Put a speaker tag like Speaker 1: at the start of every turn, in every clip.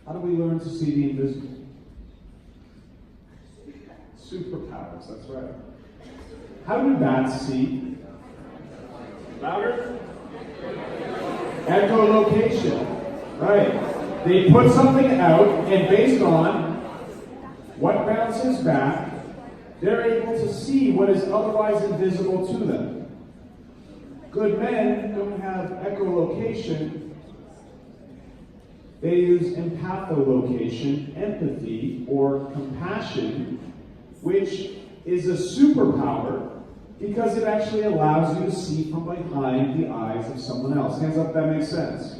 Speaker 1: How do we learn to see the invisible? Superpowers, that's right. How do bats see? Louder? Echolocation, right. They put something out, and based on what bounces back, they're able to see what is otherwise invisible to them. Good men don't have echolocation. They use empatholocation, empathy, or compassion, which is a superpower because it actually allows you to see from behind the eyes of someone else. Hands up if that makes sense.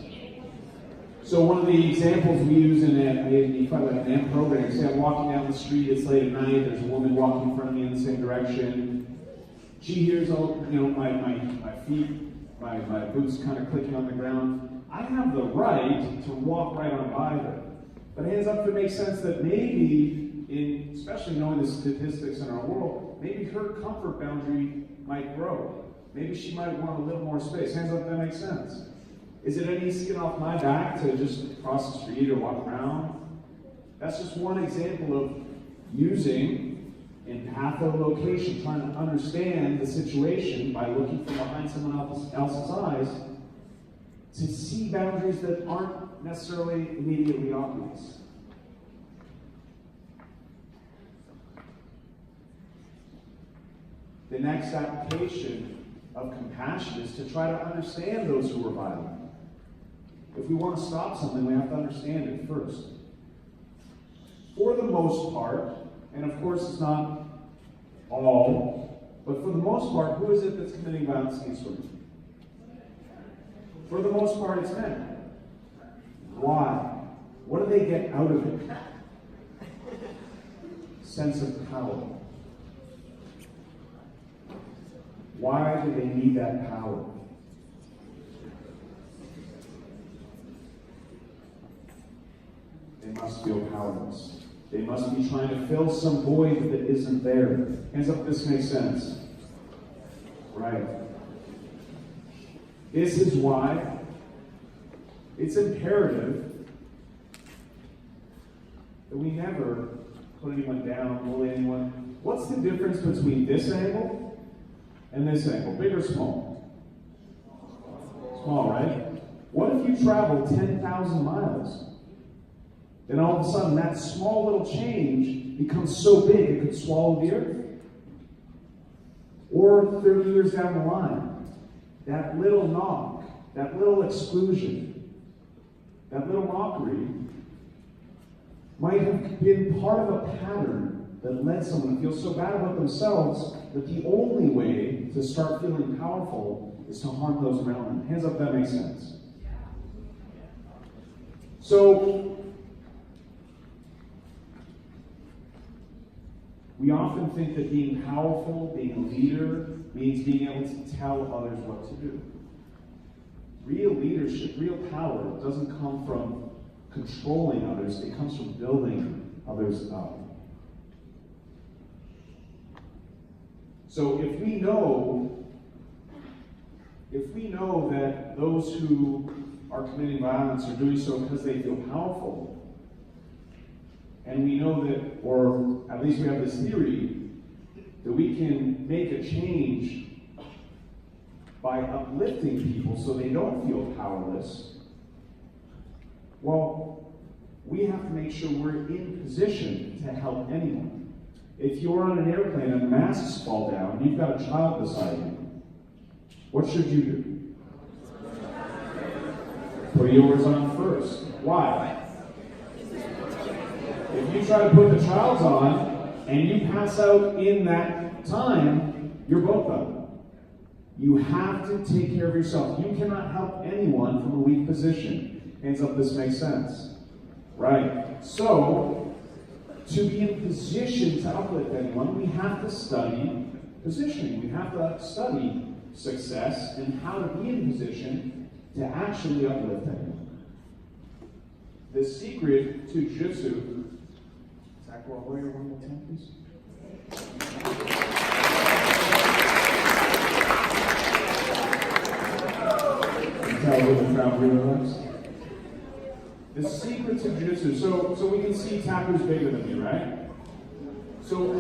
Speaker 1: So one of the examples we use in an AMP program, say I'm walking down the street, it's late at night, there's a woman walking in front of me in the same direction. She hears all, my feet, my boots kind of clicking on the ground. I have the right to walk right on by her. But hands up if it makes sense that maybe, especially knowing the statistics in our world, maybe her comfort boundary might grow. Maybe she might want a little more space. Hands up if that makes sense. Is it any skin off my back to just cross the street or walk around? That's just one example of using empatholocation, trying to understand the situation by looking from behind someone else's eyes to see boundaries that aren't necessarily immediately obvious. The next application of compassion is to try to understand those who are violent. If we want to stop something, we have to understand it first. For the most part, and of course it's not all, but for the most part, who is it that's committing violence against women? For the most part, it's men. Why? What do they get out of it? Sense of power. Why do they need that power? They must feel powerless. They must be trying to fill some void that isn't there. Hands up if this makes sense. Right. This is why it's imperative that we never put anyone down, bully anyone. What's the difference between this angle and this angle? Big or small? Small, right? What if you travel 10,000 miles? Then all of a sudden, that small little change becomes so big it could swallow the earth. Or 30 years down the line, that little knock, that little exclusion, that little mockery might have been part of a pattern that led someone to feel so bad about themselves that the only way to start feeling powerful is to harm those around them. Hands up if that makes sense. So, we often think that being powerful, being a leader, means being able to tell others what to do. Real leadership, real power doesn't come from controlling others, it comes from building others up. So if we know that those who are committing violence are doing so because they feel powerful, and we know that, or at least we have this theory, that we can make a change by uplifting people so they don't feel powerless, well, we have to make sure we're in position to help anyone. If you're on an airplane and the masks fall down and you've got a child beside you, what should you do? Put yours on first. Why? If you try to put the child's on and you pass out in that time, you're both done. You have to take care of yourself. You cannot help anyone from a weak position. Hands up, this makes sense. Right. So, to be in position to uplift anyone, we have to study positioning. We have to study success and how to be in position to actually uplift anyone. The secret to jiu-jitsu. Zach, warrior, one more time, please. You tell the crowd really likes. The secret to jiu-jitsu. So we can see Taku's bigger than me, right? So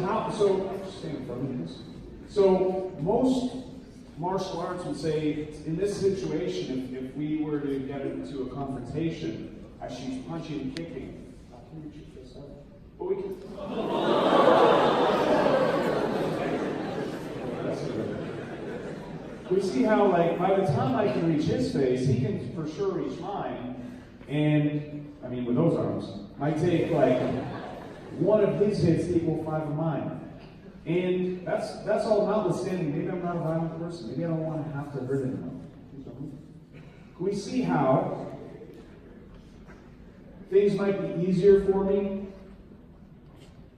Speaker 1: stand in front of me, please. So most martial arts would say, in this situation, if we were to get into a confrontation, as she's punching and kicking, can we check this out? But we can. We see how, like, by the time I can reach his face, he can for sure reach mine. And, I mean, with those arms, might take, like, one of his hits to equal 5 of mine. And that's all notwithstanding. Maybe I'm not a violent person. Maybe I don't want to have to hurt anyone. Can we see how things might be easier for me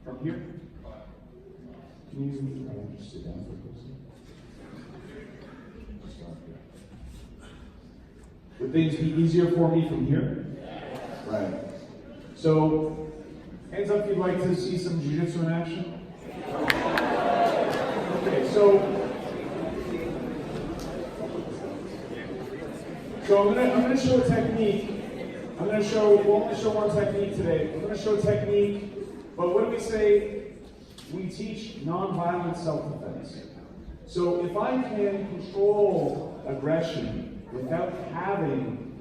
Speaker 1: from here? Can you just sit down for a second? Would things be easier for me from here? Right. So, hands up if you'd like to see some jiu-jitsu in action. Okay, so I'm gonna show a technique. We'll only show one technique today. I'm gonna show a technique, but what do we say? We teach nonviolent self-defense. So if I can control aggression without having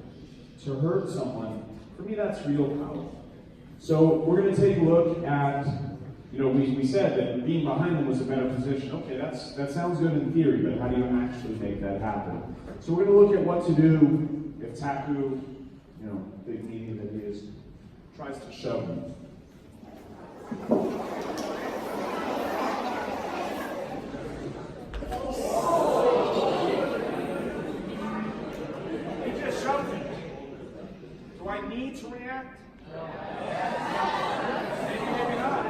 Speaker 1: to hurt someone, for me that's real power. So we're going to take a look at, we said that being behind them was a better position. Okay, that sounds good in theory, but how do you actually make that happen? So we're going to look at what to do if Taku, big meaning that he is, tries to shove me. He just shoved me. Do I need to react? Maybe not.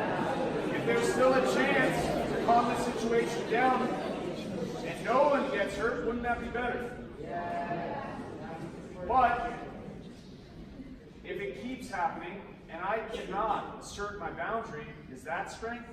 Speaker 1: If there's still a chance to calm the situation down and no one gets hurt, wouldn't that be better? But if it keeps happening and I cannot assert my boundary, is that strength?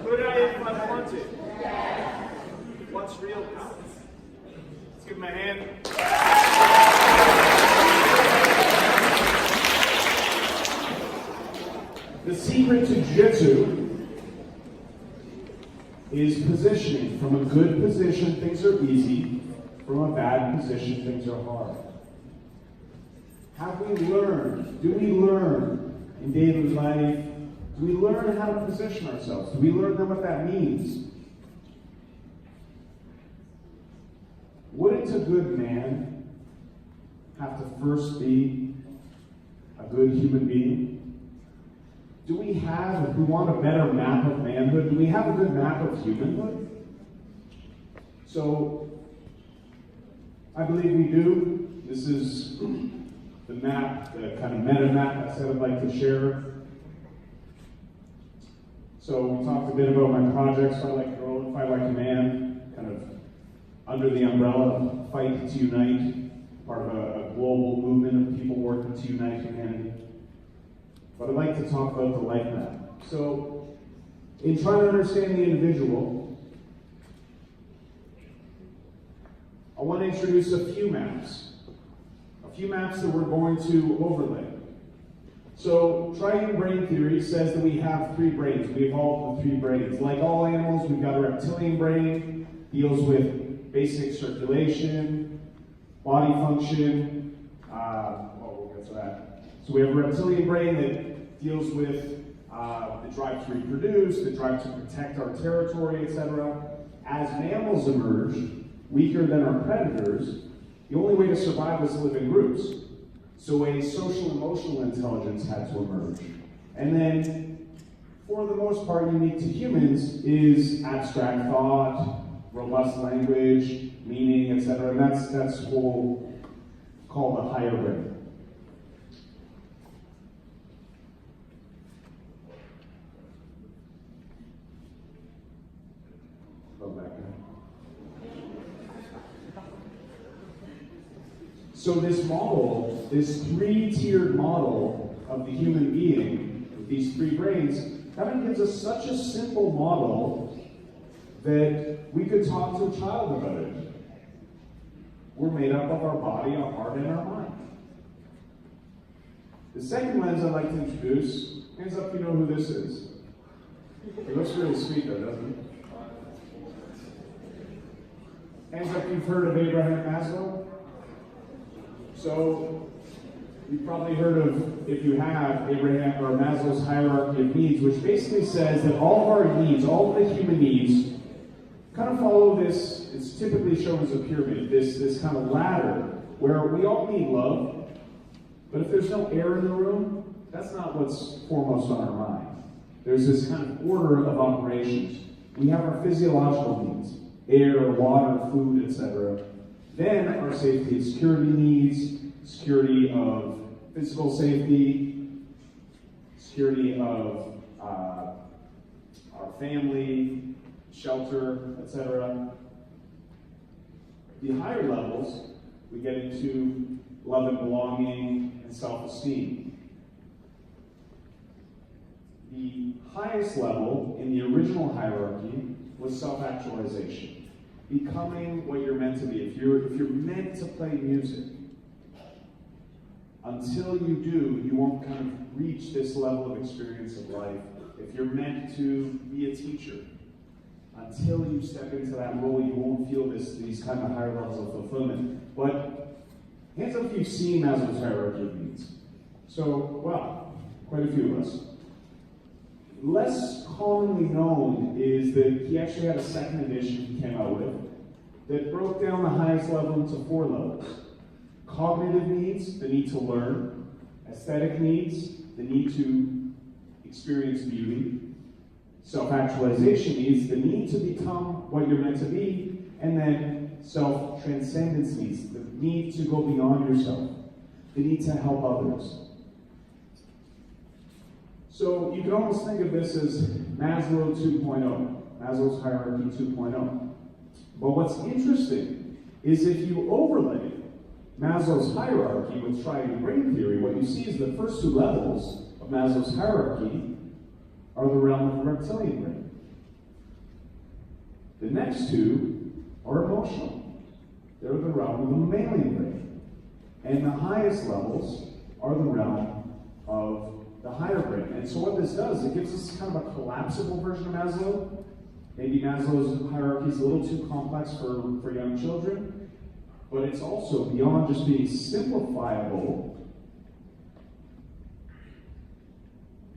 Speaker 1: Could I if I wanted? What's real power? Let's give him a hand. The secret to jiu-jitsu is positioning. From a good position, things are easy. From a bad position, things are hard. Have we learned? Do we learn in daily life? Do we learn how to position ourselves? Do we learn what that means? Wouldn't a good man have to first be a good human being? Do we have, if we want a better map of manhood, do we have a good map of humanhood? So, I believe we do. This is the map, the kind of meta map I said I'd like to share. So we talked a bit about my projects, Fight Like a Girl, Fight Like a Man, kind of under the umbrella of Fight to Unite, part of a global movement of people working to unite humanity. But I'd like to talk about the life map. So, in trying to understand the individual, I want to introduce a few maps that we're going to overlay. So, triune brain theory says that we have 3 brains. We evolved with 3 brains. Like all animals, we've got a reptilian brain, deals with basic circulation, body function. We'll get to that. So we have a reptilian brain that deals with the drive to reproduce, the drive to protect our territory, etc. As mammals emerged, weaker than our predators, the only way to survive was to live in groups. So a social emotional intelligence had to emerge. And then, for the most part, unique to humans is abstract thought, robust language, meaning, etc. And that's what we'll call the higher brain. So this model, this three-tiered model of the human being, with these three brains, kind of gives us such a simple model that we could talk to a child about it. We're made up of our body, our heart, and our mind. The second lens I'd like to introduce, hands up if you know who this is. It looks really sweet though, doesn't it? Hands up if you've heard of Abraham Maslow. So, you've probably heard of, if you have, Abraham or Maslow's hierarchy of needs, which basically says that all of our needs, all of the human needs, kind of follow this, it's typically shown as a pyramid, this kind of ladder, where we all need love, but if there's no air in the room, that's not what's foremost on our mind. There's this kind of order of operations. We have our physiological needs, air, water, food, etc. Then our safety and security needs, security of physical safety, security of our family, shelter, etc. The higher levels, we get into love and belonging and self-esteem. The highest level in the original hierarchy was self-actualization. Becoming what you're meant to be. If you're meant to play music, until you do, you won't kind of reach this level of experience of life. If you're meant to be a teacher, until you step into that role, you won't feel these kind of higher levels of fulfillment. But hands up if you've seen Maslow's hierarchy of needs. So, well, quite a few of us. Less commonly known is that he actually had a second edition he came out with that broke down the highest level into 4 levels. Cognitive needs, the need to learn. Aesthetic needs, the need to experience beauty. Self-actualization needs, the need to become what you're meant to be. And then self-transcendence needs, the need to go beyond yourself. The need to help others. So you can almost think of this as Maslow 2.0, Maslow's hierarchy 2.0. But what's interesting is if you overlay Maslow's hierarchy with triune brain theory, what you see is the first 2 levels of Maslow's hierarchy are the realm of the reptilian brain. The next 2 are emotional. They're the realm of the mammalian brain. And the highest levels are the realm of the higher brain. And so what this does, it gives us kind of a collapsible version of Maslow. Maybe Maslow's hierarchy is a little too complex for young children, but it's also beyond just being simplifiable.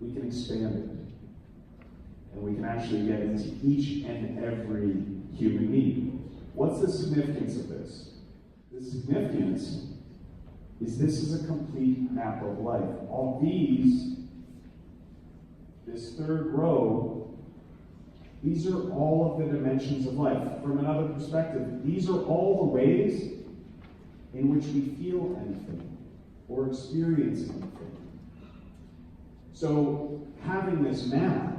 Speaker 1: We can expand it. And we can actually get into each and every human need. What's the significance of this? The significance is this is a complete map of life. All these, this third row, these are all of the dimensions of life. From another perspective, these are all the ways in which we feel anything or experience anything. So, having this map,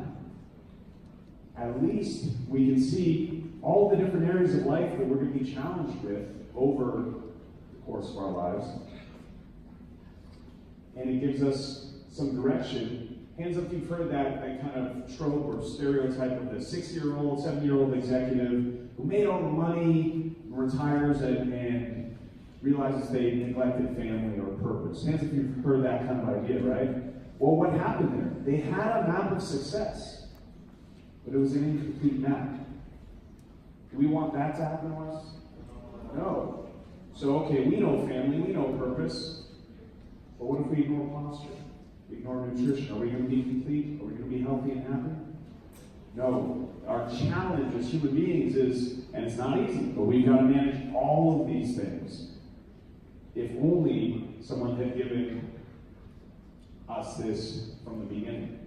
Speaker 1: at least we can see all the different areas of life that we're going to be challenged with over the course of our lives. And it gives us some direction. Hands up if you've heard that kind of trope or stereotype of the 60-year-old, 70-year-old executive who made all the money, retires, and realizes they neglected family or purpose. Hands up if you've heard that kind of idea, right? Well, what happened there? They had a map of success, but it was an incomplete map. Do we want that to happen to us? No. So, okay, we know family, we know purpose, but what if we ignore posture? We ignore nutrition? Are we going to be complete? Are we going to be healthy and happy? No. Our challenge as human beings is, and it's not easy, but we've got to manage all of these things. If only someone had given us this from the beginning.